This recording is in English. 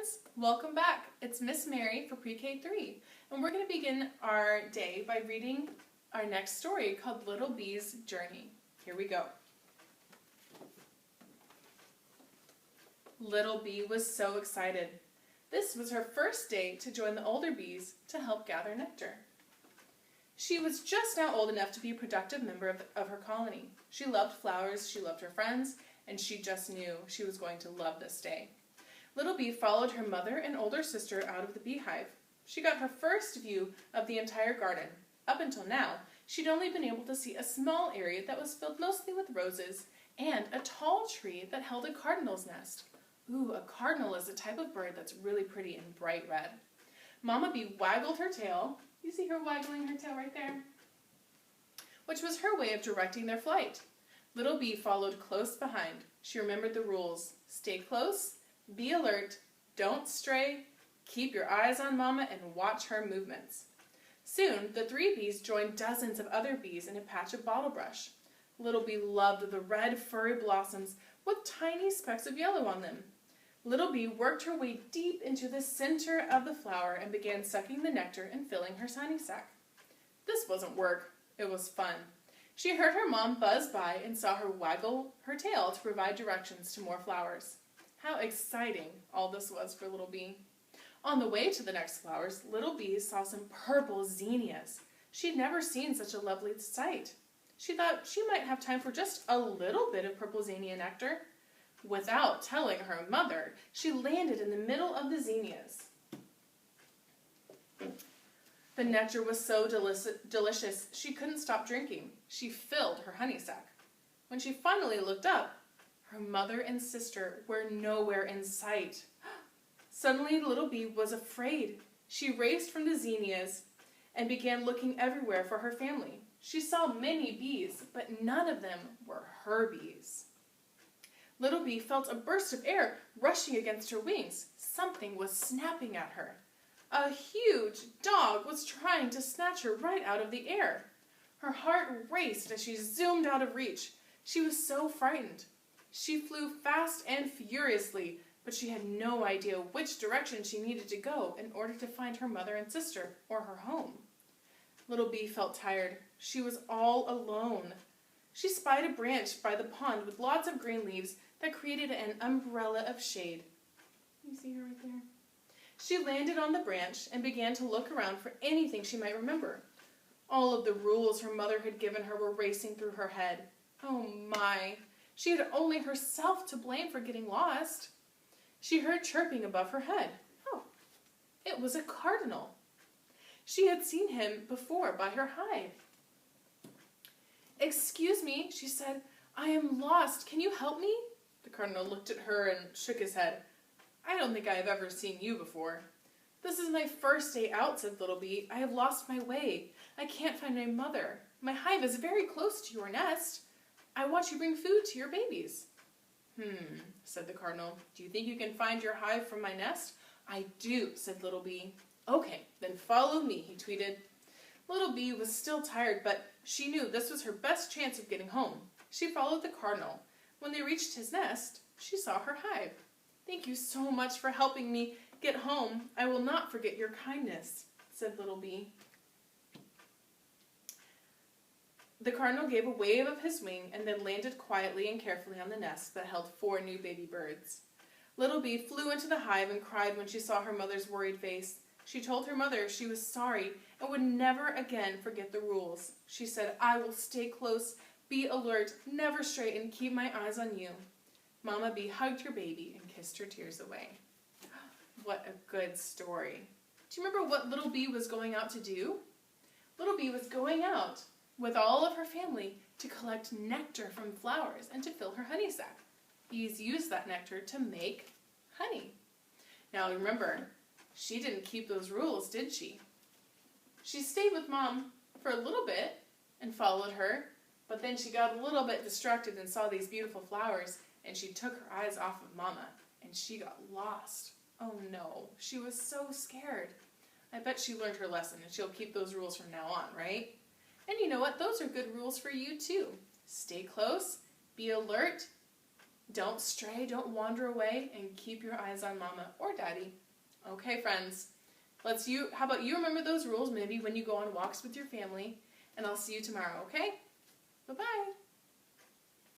friends, welcome back. It's Miss Mary for Pre-K 3, and we're going to begin our day by reading our next story called Little Bee's Journey. Here we go. Little Bee was so excited. This was her first day to join the older bees to help gather nectar. She was just now old enough to be a productive member of her colony. She loved flowers, she loved her friends, and she just knew she was going to love this day. Little Bee followed her mother and older sister out of the beehive. She got her first view of the entire garden. Up until now, she'd only been able to see a small area that was filled mostly with roses and a tall tree that held a cardinal's nest. Ooh, a cardinal is a type of bird that's really pretty and bright red. Mama Bee waggled her tail. You see her waggling her tail right there? Which was her way of directing their flight. Little Bee followed close behind. She remembered the rules. Stay close, be alert, don't stray, keep your eyes on Mama and watch her movements. Soon, the three bees joined dozens of other bees in a patch of bottlebrush. Little Bee loved the red furry blossoms with tiny specks of yellow on them. Little Bee worked her way deep into the center of the flower and began sucking the nectar and filling her honey sac. This wasn't work, it was fun. She heard her mom buzz by and saw her waggle her tail to provide directions to more flowers. How exciting all this was for Little Bee. On the way to the next flowers, Little Bee saw some purple zinnias. She'd never seen such a lovely sight. She thought she might have time for just a little bit of purple zinnia nectar. Without telling her mother, she landed in the middle of the zinnias. The nectar was so delicious, she couldn't stop drinking. She filled her honey sac. When she finally looked up, her mother and sister were nowhere in sight. Suddenly, Little Bee was afraid. She raced from the zinnias and began looking everywhere for her family. She saw many bees, but none of them were her bees. Little Bee felt a burst of air rushing against her wings. Something was snapping at her. A huge dog was trying to snatch her right out of the air. Her heart raced as she zoomed out of reach. She was so frightened. She flew fast and furiously, but she had no idea which direction she needed to go in order to find her mother and sister or her home. Little Bee felt tired. She was all alone. She spied a branch by the pond with lots of green leaves that created an umbrella of shade. You see her right there? She landed on the branch and began to look around for anything she might remember. All of the rules her mother had given her were racing through her head. Oh my! She had only herself to blame for getting lost. She heard chirping above her head. Oh, it was a cardinal. She had seen him before by her hive. "Excuse me," she said. "I am lost. Can you help me?" The cardinal looked at her and shook his head. "I don't think I have ever seen you before." "This is my first day out," said Little Bee. "I have lost my way. I can't find my mother. My hive is very close to your nest. I watch you bring food to your babies." Said the cardinal. "Do you think you can find your hive from my nest?" "I do," said Little Bee. "Okay, then follow me," he tweeted. Little Bee was still tired, but she knew this was her best chance of getting home. She followed the cardinal. When they reached his nest, she saw her hive. "Thank you so much for helping me get home. I will not forget your kindness," said Little Bee. The cardinal gave a wave of his wing and then landed quietly and carefully on the nest that held 4 new baby birds. Little Bee flew into the hive and cried when she saw her mother's worried face. She told her mother she was sorry and would never again forget the rules. She said, "I will stay close, be alert, never stray, and keep my eyes on you." Mama Bee hugged her baby and kissed her tears away. What a good story. Do you remember what Little Bee was going out to do? Little Bee was going out with all of her family to collect nectar from flowers and to fill her honey sac. Bees use that nectar to make honey. Now remember, she didn't keep those rules, did she? She stayed with Mom for a little bit and followed her, but then she got a little bit distracted and saw these beautiful flowers, and she took her eyes off of Mama, and she got lost. Oh no, she was so scared. I bet she learned her lesson, and she'll keep those rules from now on, right? And you know what? Those are good rules for you too. Stay close, be alert, Don't stray, don't wander away, and keep your eyes on Mama or Daddy. Okay, friends. How about you remember those rules maybe when you go on walks with your family, and I'll see you tomorrow, okay? Bye-bye.